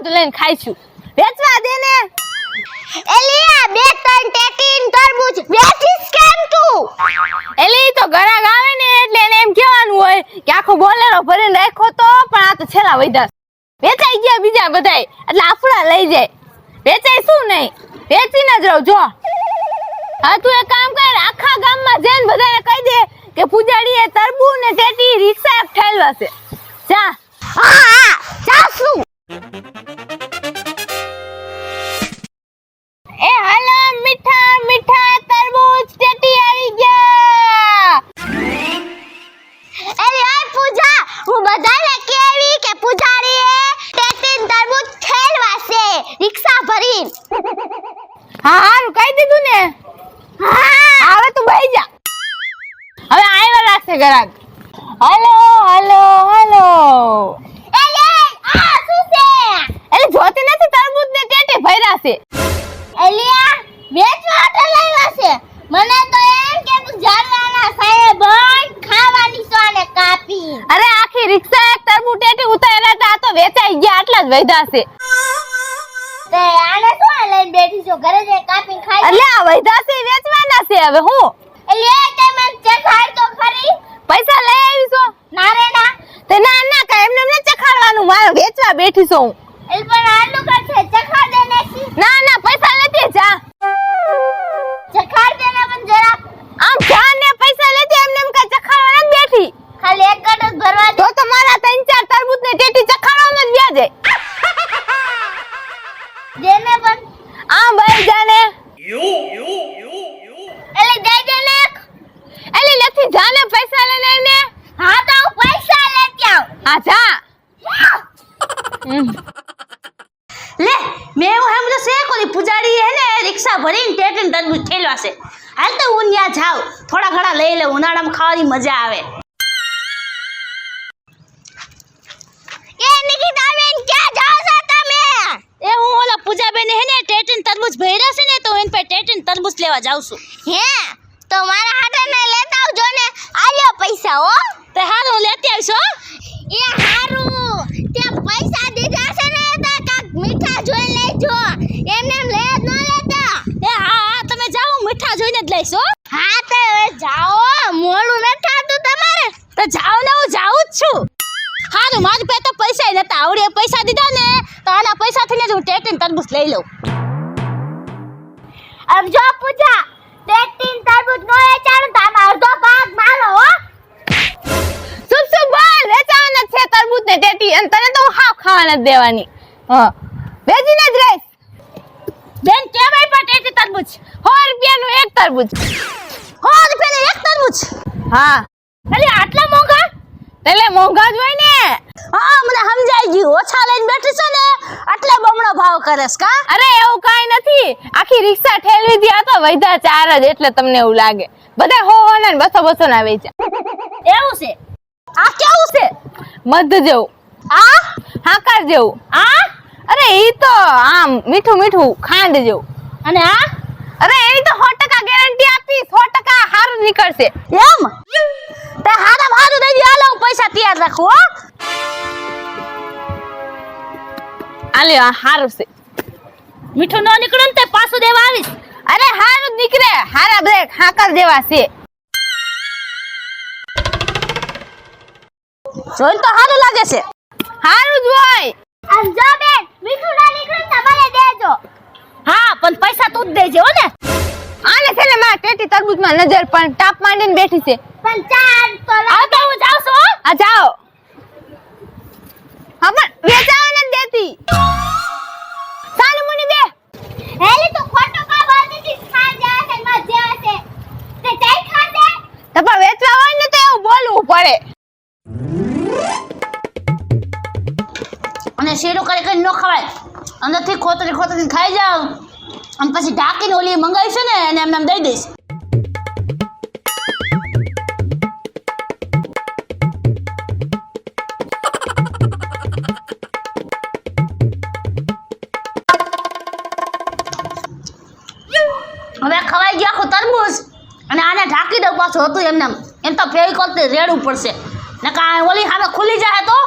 બધું લઈને ખાઈશું વેચવા દે ને એલિયા બે ત્રણ ટેટીન તરબૂચ વેચીસ કેમ તું એલી તો ઘણા ગાવે ને એટલે એને એમ કહેવાનું હોય કે આખો બોલેરો ભરીને રાખ્યો તો પણ આ તો છેલ્લા વૈધા વેચાઈ ગયા બીજા બધાય એટલે આપડા લઈ જાય વેચાય શું નહીં વેચીને જ રહો જો હા તું એક કામ કર આખા ગામમાં જઈને બધાને કહી દે કે પૂજાડીએ તરબૂચ ને ટેટી રિક્ષા એક ઠેલવા છે જા હા જાસુ એ હાલો મીઠા મીઠા તરબૂચ ટેટી આવી ગયા એલી ઓય પૂજા હું બધાને કેવી કે પૂજારીએ ટેટીન તરબૂચ ઠેલવા છે રિક્ષા ભરીન હા હારું કહી દીધું ને હા હવે તું બેહી જા હવે આવ્યા રાખશે ગરાક હાલો હાલો હાલો એલી આ શું છે એટલે જોતી નથી તરબૂચ ને ટેટી ભર્યા છે એલિયા વેચવા તો લાવ્યા છે મને તો એમ કે તું જાનવાના સાહેબ ખાવાની સોને કાપી અરે આખી રિક્ષા એક તરબૂચ ટેટી ઉતાર્યા હતા આ તો વેચાઈ ગયા આટલા જ વૈધા છે તે આને શું લઈને બેઠી છો ઘરે જઈ કાપીને ખાઈ એટલે આ વૈધા છે વેચવાના છે હવે હું એલિયા તે મને ચખાડ તો ખરી પૈસા લઈ આવી છો ના રે ના તે ના ના કાઈ એમને એમને ચખાડવાનું મારે વેચવા બેઠી છું હું એલ પણ આલુ કરશે ચખાડ દે નાખી ના ના પૈસા લેતી જા ચખાડ દે ને પણ જરા આમ જા ને પૈસા લેતી એમને એમ કાઈ ચખાડવા નથી બેઠી ખાલી એક કટ જ ભરવા દે તો મારા 3-4 તરબૂચ ને ટેટી ચખાડવામાં જ વ્યાજે જેને પણ આમ ભાઈ જાને એલી દઈ દે ને એલી નથી જાને પૈસા લઈને ને હા તો હું પૈસા લેતી આવ હા જા લે મેં એવું સાંભળ્યું છે કોની પૂજાડી હે ને રિક્ષા ભરીને ટેટીન તરબૂચ ઠેલવા છે હાલ તો હું ત્યાં જાઉં થોડા ઘણા લઈ લે ઉનાળામાં ખાવાની મજા આવે એ નિકિતા બેન ક્યાં જાવ છો તમે એ હું ઓલા પૂજાબેન હે ને ટેટીન તરબૂચ ભર્યા છે ને તો એન પર ટેટીન તરબૂચ લેવા જાઉં છું હે તો મારા હાથે ને લેતા આવજો ને આલ્યો પૈસા હો તે હાલ હું લેતી આવીશ હો એ હારું તે પૈસા દીધા છે ને તો કાક મીઠા જોઈ લેજો એમને એમ લે ન લેતા એ હા હા તમે જાઓ મીઠા જોઈને જ લઈશ હો હા તો હવે જાઓ મોડું ન થાતું તમારે તો જાઓ ને હું જાઉં જ છું હારું મારી પાસે તો પૈસા નતા આવડે પૈસા દીધા ને તો આના પૈસાથી જ હું ટેટીન તરબૂચ લઈ લઉં अब जो पूछा टेटीन तरबूज नो वेचाणું તો આમાં અડધો ભાગ મારો હો સુબ સુબ બોલ વેચાવાના છે તરબૂચ ને ટેટી અને તને તો હું હાફ ખાવાના જ દેવાની હા વેચીને જ રહીશ બેન કેમ આઈ પર ટેટી તરબૂચ 100 રૂપિયાનું એક તરબૂચ 100 રૂપિયાનું એક તરબૂચ હા અલી આટલા મોંઘા એટલે મોંઘા જ હોય ને હા મને સમજાઈ ગયું ઓછા લઈને બેઠી છે ને એટલે બમણો ભાવ કરેસ કા અરે એવું કાઈ નથી આખી રિક્ષા ઠેલવી દી આ તો વૈધા 4 જ એટલે તમને એવું લાગે બધા 100 ને 200 ના વેચે એવું છે આ કેવું છે મધ જેવું આ હાકાર જેવું આ અરે ઈ તો આમ મીઠું મીઠું ખાંડ જેવું અને આ અરે એની તો 100% ગેરંટી આપી 100% હારું નીકળશે એમ તે હારા ભાડું દઈ દે હાલો હું પૈસા તૈયાર રાખું હો આલે આ હારું છે મીઠું ન નીકળે ને તે પાછું દેવા આવીશ અરે હારું જ નીકળે હારા બ્રેક હાકર જેવા છે જોઈને તો સારું લાગે છે હારું જ હોય આમ જો બેન મીઠું ના નીકળે તો મને દેજો હા પણ પૈસા તું જ દેજે હો ને આને છે ને મારા ટેટી તરબૂચમાં નજર પણ ટાપ માંડીને બેઠી છે પણ ચાર તો આ તો હું જાઉં છું હો આ જાઓ હા પણ વેચાવા નથી દેતી સાનું મુની બે હેલી તો ખોટો કા બોલતી હતી ખા જા છે મત જેવા છે તે ચાઈ ખા દે તો પણ વેચવા હોય ને તો એવું બોલવું પડે અને શેરો કરી કરી ન ખવાય અંદરથી ખોતરી ખોતરી ખાઈ જાવ અને પછી ઢાંકીને ઓલી મંગાવી છે ને એને એમને દઈ દઈશ હવે ખવાઈ ગયા આખું તરબૂચ અને આને ઢાંકી દઉં પાછું હતું એમને એમ તો ફેવિકોલથી રેડવું પડશે ને કાંઈ ઓલી સામે ખુલી જાય તો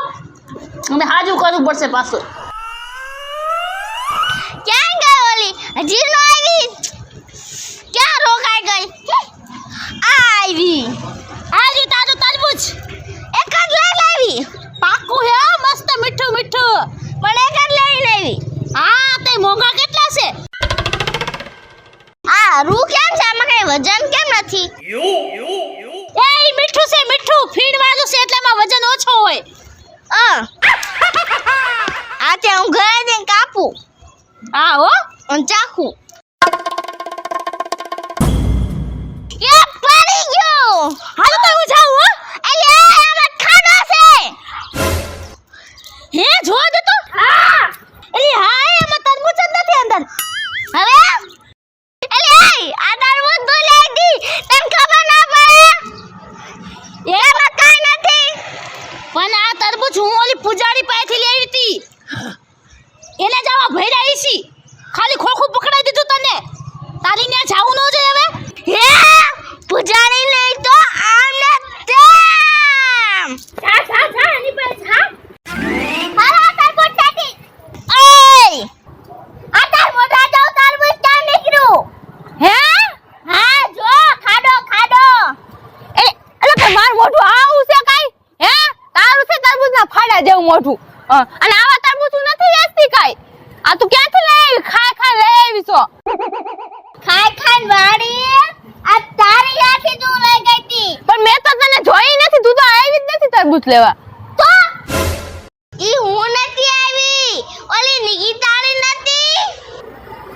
અને હાજુ કરવું પડશે પાછું આવી હજી નો આવી ક્યાં રોકાઈ ગઈ આવી આજે તાજો તરબૂચ એક જ લઈ લાવી પાકું હે મસ્ત મીઠું મીઠું પણ એક જ લઈ લાવી હા તે મોંઘા કેટલા છે આ રૂ કેમ છે આમાં કઈ વજન કેમ નથી એ મીઠું છે મીઠું ફીણ વાળું છે એટલે એમાં વજન ઓછો હોય આ તે હું ઘરે જઈને કાપું હા હો અને ચાખું એ પડી ગયો હાલો તો હું જાઉં હો અલે આમાં ખાડો છે હે જોવા દે તો હા એલી હા એમાં તરબૂચ જ નથી અંદર હવે અલે આ તરબૂચ તો લઈ દી તને ખબર ના પડે એમાં કાઈ નથી પણ આ તરબૂચ હું ઓલી પૂજારી પાસેથી લેવી હતી એને જવા ભર્યા ઈસી ખાલી ખોખું પકડાઈ દીધું તને તારી ત્યાં જાવું ન જોઈએ હવે હે પૂજારી નહીં તો આમને તેમ જા જા જા એની પાસે જા હારા તરબૂચ ચાટી એ આ તાર મોઢા જો તરબૂચ ક્યાં નીકળ્યું હે હા જો ખાડો ખાડો એટલે કે માર મોઢું આવું છે કાઈ હે તારું છે તરબૂચના ફાડા જેવું મોઢું અને આવા તરબૂચ નથી વેચતી કાઈ આ તું ક્યાંથી લઈ આવી ખાઈ ખાઈ લઈ આવી છો ખાઈ ખાઈ વાડી આ તારી આથી તું લઈ ગઈ તી પણ મેં તો તને જોઈ નથી તું તો આવી જ નથી તરબૂચ લેવા તો ઈ હું નથી આવી ઓલી નિકિતાની નથી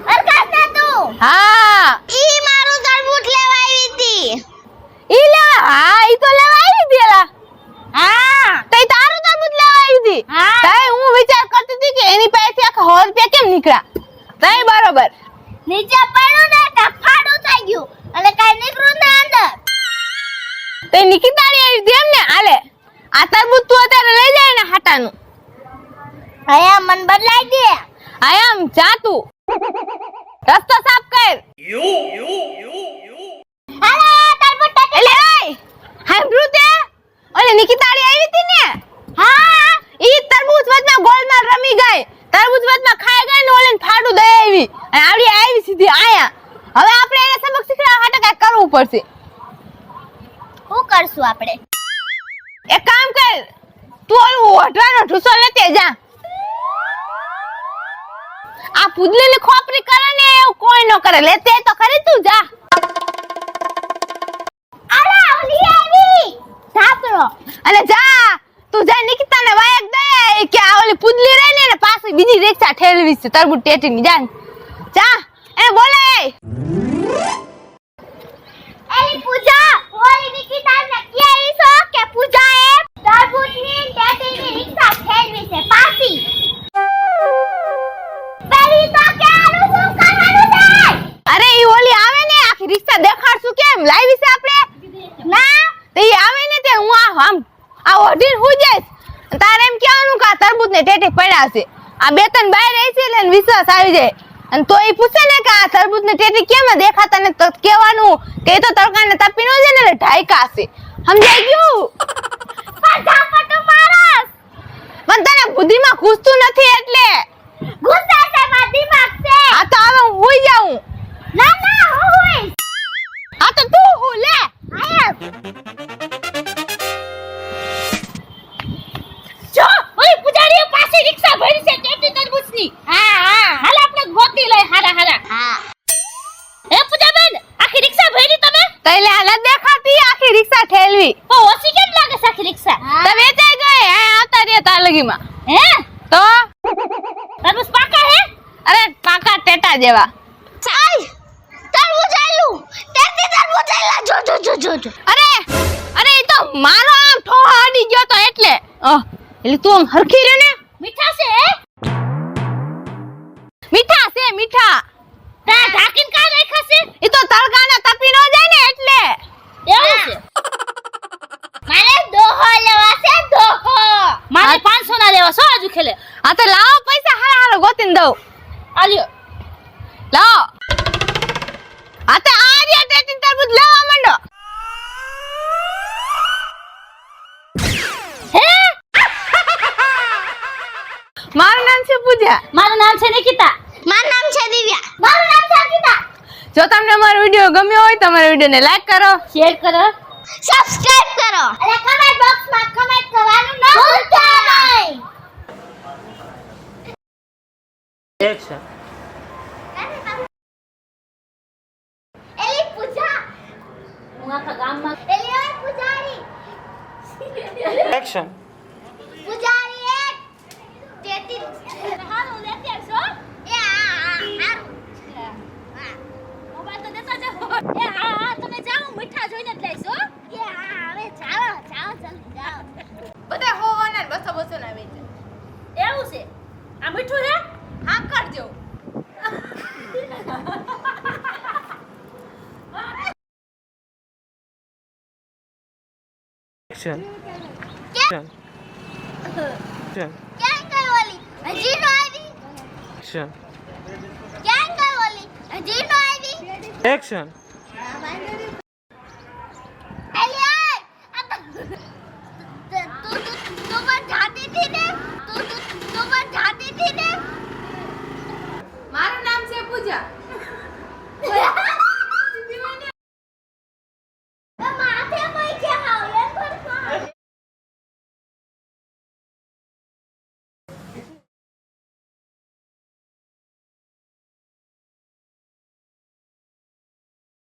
અરકાસ ના તું હા ઈ મારું તરબૂચ લેવા આવી તી ઈ લેવા હા ઈ તો લેવા આવી હતી એલા હા તઈ તારું તરબૂચ લેવા આવી હતી હા. તઈ હું વિચાર કરતી હતી કે એની પાસેથી આખા 100 રૂપિયા કેમ નીકળ્યા તઈ બરોબર નીચે પડ્યું ને ટફાડું થઈ ગયું એટલે કાઈ નીકળું ના અંદર તઈ નિકિતાની આવી હતી એમ ને આલે આ તરબૂચ તું અત્યારે લઈ જાય ને હાટાનું હયા મન બદલાઈ દે આયામ જા તું રસ્તો સાફ કર હાલો તરબૂચ ટાટી એટલે ઓય હાંભળું તે ઓલે નિકિતાળી આવી હતી ને હા ઈ તરબૂચ વચમાં ગોલમાલ રમી ગઈ તરબૂચ વચમાં ખાઈ ગઈ ને ઓલીને ફાડું દઈ આવી અને આવડી આવી સીધી આયા હવે આપણે એને સબક શીખડાવવા માટે કાંઈક કરવું પડશે શું કરશું આપણે એક કામ કર તું ઓલું ઓઢવાનો ઢૂસો લેતે જા આ પુદલીની ખોપરી કરે ને એવું કોઈ ન કરે લેતે તો ખરી તું જા આલા ઓલી આવી સાપરો અને જા તું જા નિકિતાને વાયક દે કે આ ઓલી પુદલી રહી ને એને પાછી બીજી રિક્ષા ઠેલવી છે તરબૂચ ટેટીની જા જા એને બોલે એલી પૂજા ઓલી નિકિતાને કહી છો કે પૂજા એ તરબૂચની ટેટીની રિક્ષા ફેરવી છે પાછી પેલી તો કે આનું શું કરવાનું છે અરે ઈ ઓલી આવે ને આખી રિક્ષા દેખાડશું કેમ લાવી છે આપણે ના તો ઈ આવે ને તે હું આમ આ ઓઢીને હુઈ જઈશ તારે એમ કહેવાનું કે આ તરબૂચને ટેટી પડ્યા છે આ બે ત્રણ બાય રહી છે એટલે એને વિશ્વાસ આવી જાય અને તો ઈ પૂછે ને કે આ તરબૂચને ટેટી કેમ દેખાતા ને તો કહેવાનું કે એ તો તડકાને તપી નો જાય ને એટલે ઢાયકા છે સમજાઈ ગયું પણ ઝાપટું મારસ પણ તને બુદ્ધિમાં ઘૂસતું નથી એટલે ગુસ્સા છે મારા દિમાગ છે આ તો હવે હું હુઈ જાઉં ના ના હું હોઈશ આ તો તું હું લે આયા જો ઓલી પૂજારીએ પાસે રિક્ષા ભરી છે ટેટી તરબૂચની હા હા હાલ આપણે ગોતી લઈ હારા હારા હા હે પૂજાબેન આખી રિક્ષા ભરી તમે તૈલે હાલત દેખાતી આખી રિક્ષા ઠેલવી તો ઓછી કેમ લાગે છે આખી રિક્ષા તો વેચાઈ ગઈ હે આવતા રે તાર લગીમાં હે તો તરબૂચ પાકા હે અરે પાકા ટેટા જેવા ચાલ તરબૂચ આલું તેતી તરબૂચ આલા જો જો જો જો જો અરે અરે ઈ તો મારો આમ ઠોહો અડી ગયો તો એટલે એટલે તું આમ હરખી રહ્યો ને મીઠા છે હે મીઠા છે મીઠા તા ઢાકીને કા રાખ્યા છે ઈ તો તડકાને તપી નો જાય ને એટલે એવું છે મારે દોહો લેવા છે દોહો મારે 500 ના લેવા સો આજુ ખેલે હા તો લાવો પૈસા હારા હારા ગોતીને દઉં આલ્યો લાવો હા તો આ રહ્યા ટેટી તરબૂચ લેવા માંડો હે મારું નામ છે પૂજા મારું નામ છે નિકિતા મારું નામ છે દિવ્યા. મારું નામ છે અંકિતા. જો તમને અમારો વિડીયો ગમ્યો હોય તો અમારા વિડીયોને લાઈક કરો, શેર કરો. સબસ્ક્રાઇબ કરો અને કમેન્ટ બોક્સમાં કમેન્ટ કરવાનું ન ભૂલતા નહીં. એક્શન એલી પૂજા. હું આખા ગામમાં એલી ઓય પૂજારી. એક્શન પૂજારી એક તેતી હારું લેતી આવશો. એ આ મોબાઈલ તો દેતા જાઓ. એ હા હા તમે જાઓ મીઠા જોઈને જ લઈશો. એ હવે જાઓ જાઓ જલ્દી જાઓ. બધા હો ને 200 ના વેચે. એવું છે આ મીઠું છે. હા કરજો. એક્શન ક્યાં એક્શન ક્યાં ગઈ ઓલી હજી નો આવી. એક્શન ક્યાં ગઈ ઓલી હજી નો આવી. એક્શન